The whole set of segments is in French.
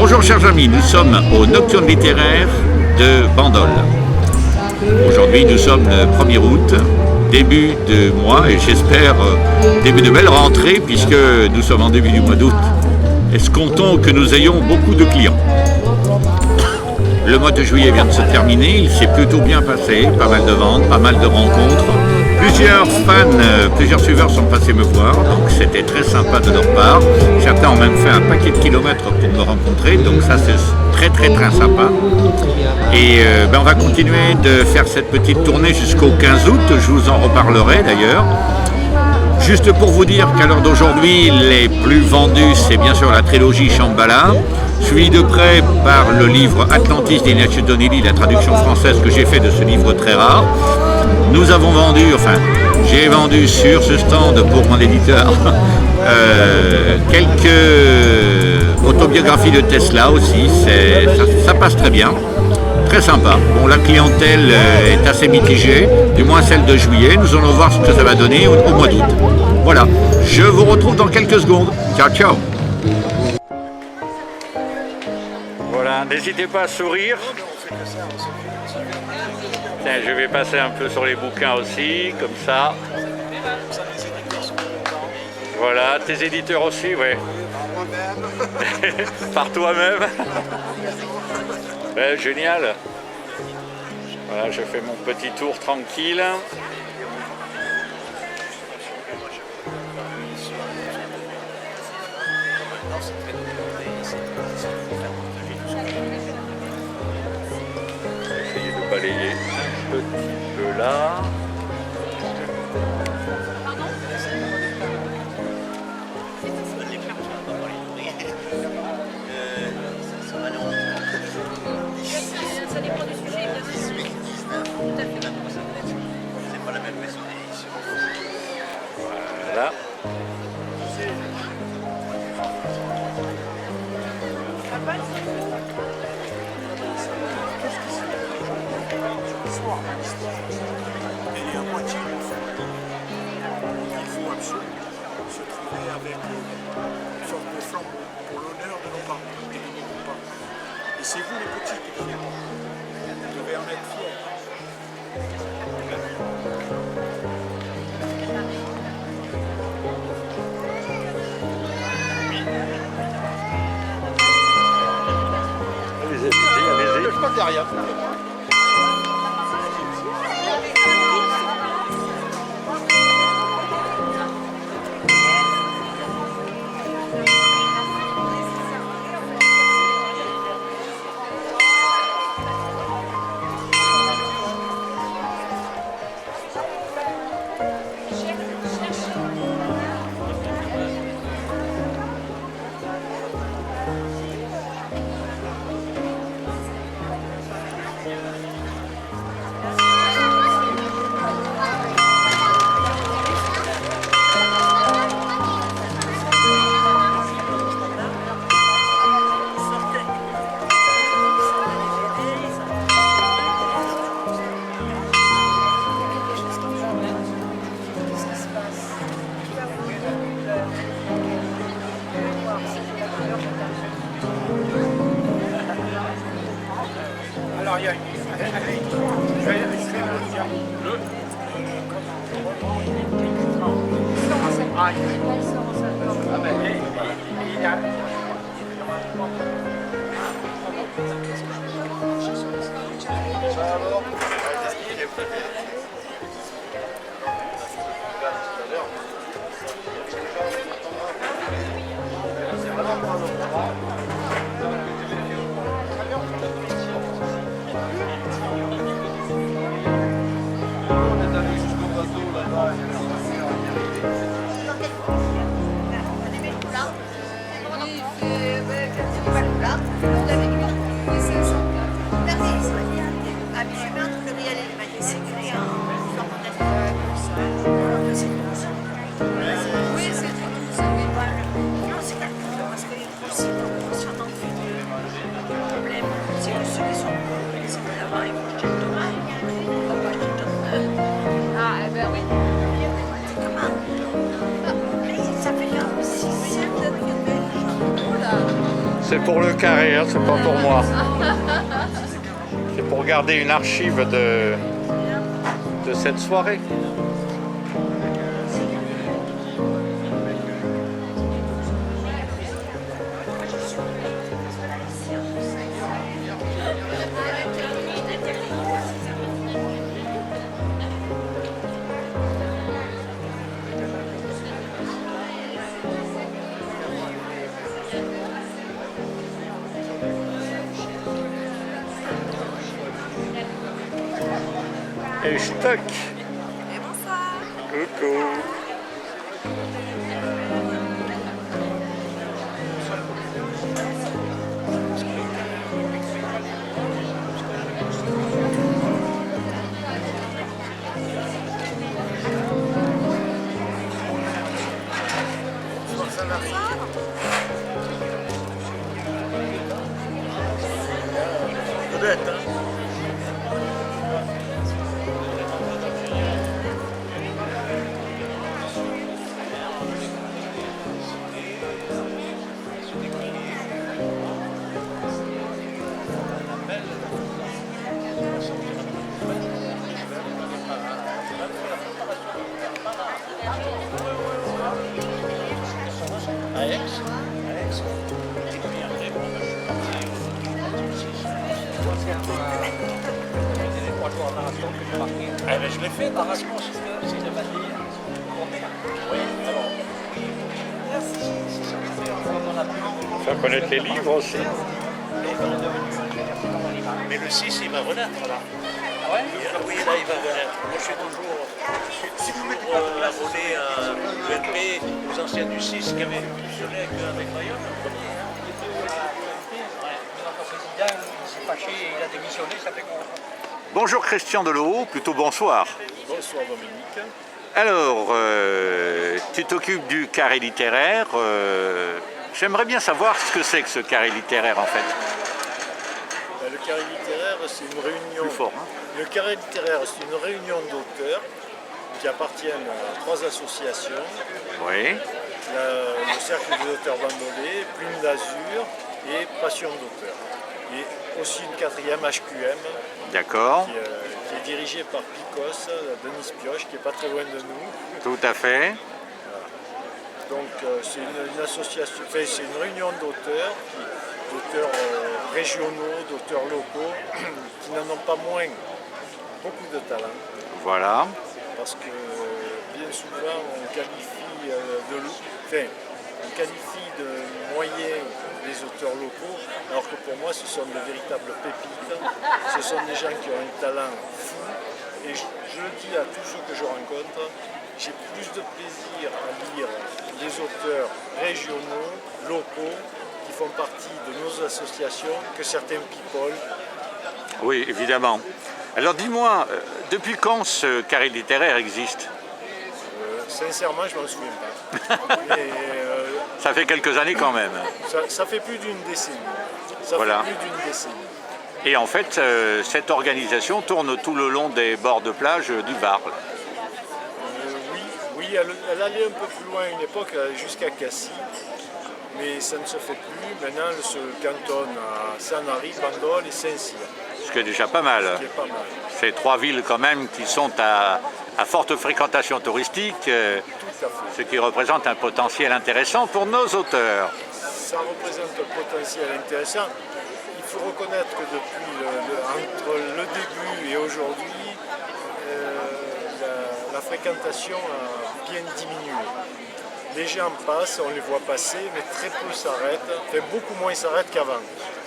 Bonjour chers amis, nous sommes au Nocturne littéraire de Bandol. Aujourd'hui nous sommes le 1er août, début de mois et j'espère début de belle rentrée puisque nous sommes en début du mois d'août. Escomptons que nous ayons beaucoup de clients. Le mois de juillet vient de se terminer, il s'est plutôt bien passé, pas mal de ventes, pas mal de rencontres. Plusieurs fans, plusieurs suiveurs sont passés me voir, donc c'était très sympa de leur part. Certains ont même fait un paquet de kilomètres pour me rencontrer, donc ça c'est très sympa. Et on va continuer de faire cette petite tournée jusqu'au 15 août, je vous en reparlerai d'ailleurs. Juste pour vous dire qu'à l'heure d'aujourd'hui, les plus vendus, c'est bien sûr la trilogie Shambhala, suivi de près par le livre Atlantis d'Ignatius Donnelly, la traduction française que j'ai fait de ce livre très rare. Nous avons vendu, j'ai vendu sur ce stand pour mon éditeur quelques autobiographies de Tesla aussi, ça passe très bien. Très sympa. Bon, la clientèle est assez mitigée, du moins celle de juillet. Nous allons voir ce que ça va donner au mois d'août. Voilà, je vous retrouve dans quelques secondes. Ciao, ciao. Voilà, n'hésitez pas à sourire. Tiens, je vais passer un peu sur les bouquins aussi, comme ça. Voilà, tes éditeurs aussi, ouais. Par toi-même. Ouais, génial. Voilà, je fais mon petit tour tranquille. Je vais essayer de balayer un petit peu là. Ça dépend du sujet, bien sûr. Tout à fait. C'est pas la même maison d'édition. Voilà. Et à moitié, il faut absolument se trouver avec une sorte de flambeau pour l'honneur de nos parents et de nos grands-parents. Et c'est vous les petits qui devez en être fiers. Allez-y. Je passe derrière. Alors, il y a C'est pour le carré, hein, c'est pas pour moi. C'est pour garder une archive de cette soirée. Et stock. Et bonsoir. Coucou. Vedette, hein. Ah ben, je l'ai fait par Rasmus, c'est de Madrid. Oui, alors. Faut connaître les livres aussi. Mais le 6, il va renaître là. Ah ouais? Oui, là, il va renaître. Moi, je suis toujours abonné à l'UNP, aux anciens du 6 qui avaient fusionné avec Bayonne. Le président, il s'est fâché et il a démissionné, ça fait quoi? Bonjour Christian Delot, plutôt bonsoir. Bonsoir Dominique. Alors, tu t'occupes du carré littéraire. J'aimerais bien savoir ce que c'est que ce carré littéraire en fait. Le carré littéraire, c'est une réunion. Plus fort, hein. Le carré littéraire, c'est une réunion d'auteurs qui appartiennent à 3 associations. Oui, Le Cercle des auteurs bandolais, Plume d'Azur et Passion d'auteur. Et aussi une 4e HQM d'accord, qui est dirigée par Picos, Denis Pioche, qui n'est pas très loin de nous. tout à fait. Donc c'est une association, enfin, c'est une réunion d'auteurs, d'auteurs régionaux, d'auteurs locaux, qui n'en ont pas moins beaucoup de talent. Voilà, Parce que bien souvent on qualifie on qualifie de moyens les auteurs locaux, alors que pour moi ce sont de véritables pépites, ce sont des gens qui ont un talent fou, et je le dis à tous ceux que je rencontre, j'ai plus de plaisir à lire des auteurs régionaux, locaux, qui font partie de nos associations, que certains people. oui, évidemment. Alors dis-moi, depuis quand ce carré littéraire existe? Sincèrement, je ne m'en souviens pas. Mais, Ça fait quelques années quand même. ça fait plus d'une décennie. Voilà. Fait plus d'une décennie. Et en fait, cette organisation tourne tout le long des bords de plage du Var. Oui, elle allait un peu plus loin à une époque, elle allait jusqu'à Cassis. Mais ça ne se fait plus. Maintenant, elle se cantonne à Sanary, Bandol et Saint-Cyr. Ce qui est déjà pas mal. Ce qui est pas mal. C'est 3 villes quand même qui sont à forte fréquentation touristique, Tout à fait. ce qui représente un potentiel intéressant pour nos auteurs. Ça représente un potentiel intéressant. Il faut reconnaître que depuis entre le début et aujourd'hui, la fréquentation a bien diminué. Les gens passent, on les voit passer, mais très peu s'arrêtent. Enfin, beaucoup moins s'arrêtent qu'avant.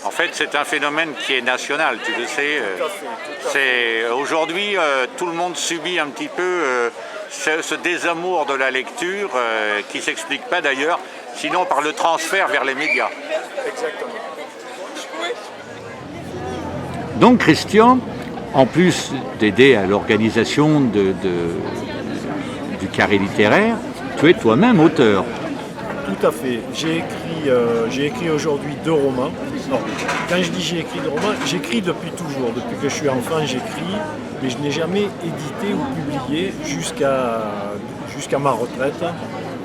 En fait, c'est un phénomène qui est national, tu le sais. Tout à fait, tout à fait. Aujourd'hui, tout le monde subit un petit peu ce désamour de la lecture, qui ne s'explique pas d'ailleurs, sinon par le transfert vers les médias. Exactement. Donc Christian, en plus d'aider à l'organisation du carré littéraire, tu es toi-même auteur. Tout à fait. J'ai écrit aujourd'hui 2 romans. Alors, quand je dis j'ai écrit 2 romans, j'écris depuis toujours. Depuis que je suis enfant, j'écris, mais je n'ai jamais édité ou publié jusqu'à ma retraite.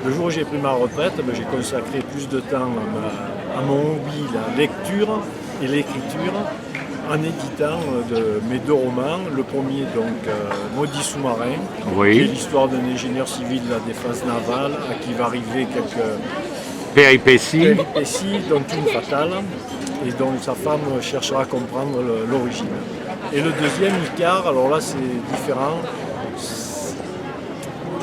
Le jour où j'ai pris ma retraite, j'ai consacré plus de temps à mon hobby, la lecture et l'écriture, en éditant mes 2 romans. Le premier, donc, Maudit sous-marin, Oui. qui est l'histoire d'un ingénieur civil de la défense navale à qui va arriver quelques Péripéties. péripéties, dont une fatale, et dont sa femme cherchera à comprendre l'origine. Et le deuxième, Icare, alors là c'est différent.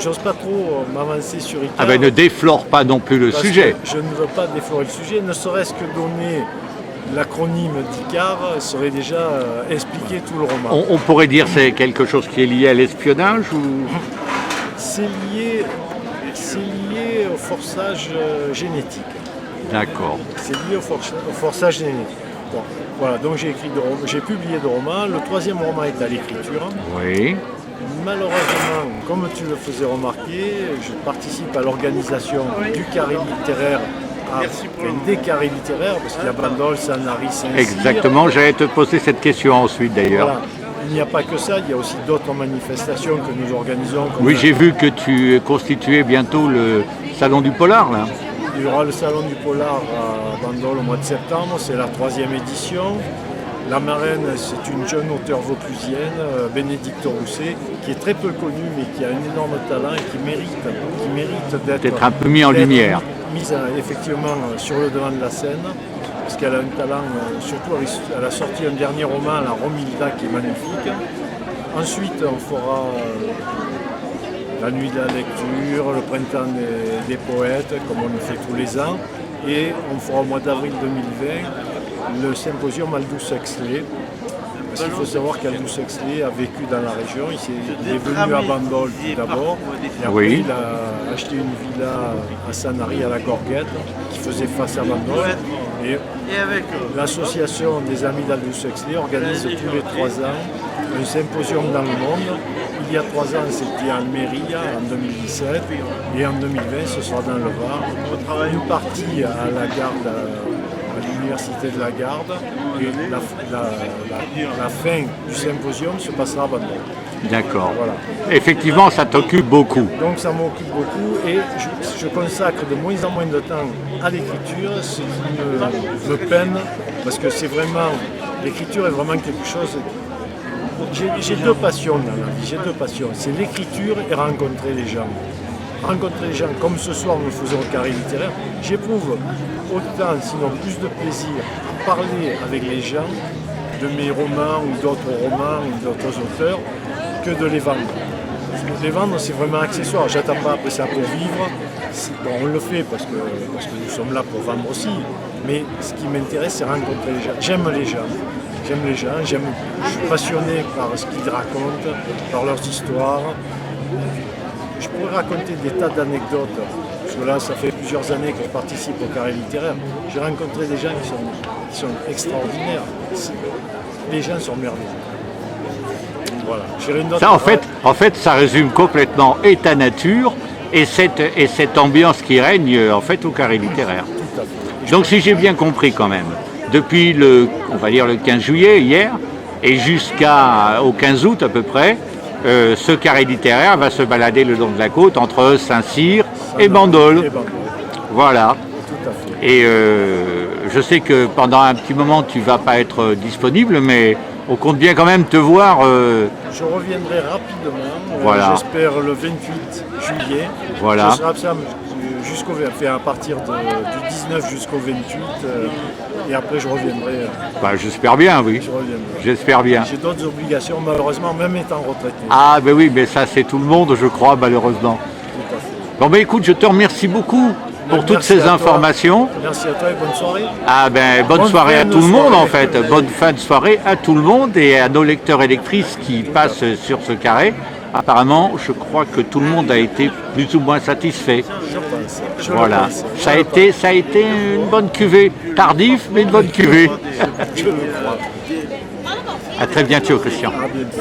J'ose pas trop m'avancer sur Icare. Ah ben ne déflore pas non plus le parce sujet. que je ne veux pas déflorer le sujet, ne serait-ce que donner l'acronyme d'Icare serait déjà expliquer tout le roman. On pourrait dire que c'est quelque chose qui est lié à l'espionnage ou... C'est lié au forçage génétique. D'accord. C'est lié au forçage génétique. Bon, voilà, donc j'ai publié 2 romans. Le 3e roman est à l'écriture. Oui. Malheureusement, comme tu le faisais remarquer, je participe à l'organisation du carré littéraire, des carrés littéraires, parce qu'il y a Bandol, Sanary, Saint-Cyr. Exactement, j'allais te poser cette question ensuite d'ailleurs. Voilà. Il n'y a pas que ça, il y a aussi d'autres manifestations que nous organisons. Oui, j'ai vu que tu constituais bientôt le Salon du Polar, là. Il y aura le Salon du Polar à Bandol au mois de septembre, c'est la 3e édition. La marraine, c'est une jeune auteure vauclusienne, Bénédicte Rousset, qui est très peu connue, mais qui a un énorme talent et qui mérite D'être un peu mis en lumière. Mise effectivement sur le devant de la scène, parce qu'elle a un talent, surtout elle a sorti un dernier roman, La Romilda, qui est magnifique. Ensuite, on fera la nuit de la lecture, le printemps des poètes, comme on le fait tous les ans, et on fera au mois d'avril 2020 le symposium Aldous Huxley. Parce qu'il faut savoir qu'Aldous Huxley a vécu dans la région, il est venu à Bandol tout d'abord, et après Oui. il a acheté une villa à Sanary, à la Gorguette, qui faisait face à Bandol. Et l'association des amis d'Aldous Huxley organise tous les 3 ans un symposium dans le monde. Il y a 3 ans, c'était à Almeria en 2017, et en 2020, ce sera dans le Var. Une partie à la Garde, à l'université de la Garde, et la fin du symposium se passera à Bandol. D'accord. Voilà. Effectivement, ça t'occupe beaucoup. Donc ça m'occupe beaucoup et je consacre de moins en moins de temps à l'écriture, ce qui me peine, parce que c'est vraiment, l'écriture est vraiment quelque chose. J'ai 2 passions dans la vie, j'ai 2 passions, c'est l'écriture et rencontrer les gens. Rencontrer les gens, comme ce soir nous faisons au carré littéraire, j'éprouve autant, sinon plus de plaisir à parler avec les gens de mes romans ou d'autres romans ou d'autres auteurs que de les vendre. Les vendre, c'est vraiment accessoire. J'attends pas après ça pour vivre. Bon, on le fait parce que nous sommes là pour vendre aussi. Mais ce qui m'intéresse, c'est rencontrer les gens. J'aime les gens. J'aime les gens. Je suis passionné par ce qu'ils racontent, par leurs histoires. Je pourrais raconter des tas d'anecdotes. Parce que là, ça fait plusieurs années que je participe au carré littéraire. J'ai rencontré des gens qui sont extraordinaires. Les gens sont merveilleux. Voilà. Ça, en fait, ça résume complètement et ta nature et cette ambiance qui règne en fait au carré littéraire. Tout à fait. Donc, si j'ai bien compris quand même, depuis on va dire le 15 juillet, hier, et jusqu'au 15 août à peu près, ce carré littéraire va se balader le long de la côte entre Saint-Cyr et Bandol. Voilà. Tout à fait. Et je sais que pendant un petit moment, tu ne vas pas être disponible, mais on compte bien quand même te voir. Je reviendrai rapidement, Voilà. J'espère le 28 juillet. Voilà. Je serai absent à partir du 19 jusqu'au 28, et après je reviendrai. Bah, j'espère bien, oui. Je reviendrai. J'espère bien. J'ai d'autres obligations, malheureusement, même étant retraité. Ah, ben oui, mais ça, c'est tout le monde, je crois, malheureusement. Tout à fait. Bon, ben écoute, je te remercie beaucoup pour toutes Merci ces à toi. informations. Merci à toi et bonne soirée. Ah, ben, bonne Bonne soirée fin à de tout le monde, en soirée. fait. Bonne fin de soirée à tout le monde et à nos lecteurs et lectrices qui passent sur ce carré. Apparemment, je crois que tout le monde a été plus ou moins satisfait. Je pense. Je Voilà. le pense. Ça a été une bonne cuvée. Tardif, mais une bonne cuvée. Je le crois. À très bientôt, Christian. À bientôt.